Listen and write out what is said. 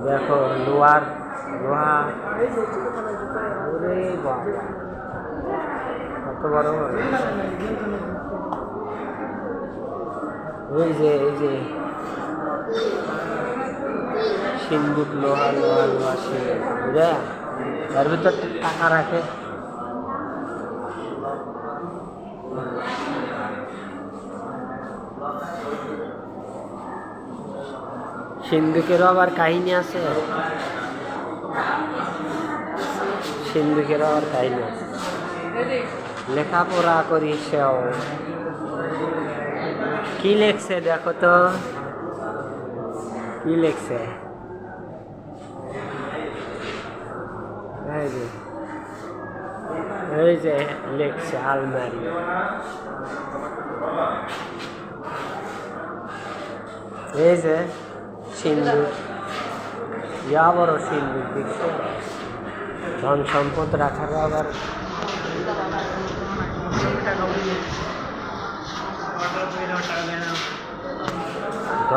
দেখো লোহার লোহা, ওরে বাবা কত বড়! এই যে সিন্দুক, লোহা লোহা লোহা বুঝা, তার ভিতর টাকা রাখে। সিন্দুকেরও আবার কাহিনী আছে, সিন্দুকেরও আবার কাহিনী আছে। লেখাপড়া করি সেও কি লেখছে দেখো তো, কি লেখছে? এই যে লেখছে আলমারি। এই যে সিন্দুক, ইয়া বড় সিন্দুক দেখছো, ধন সম্পদ রাখার আবার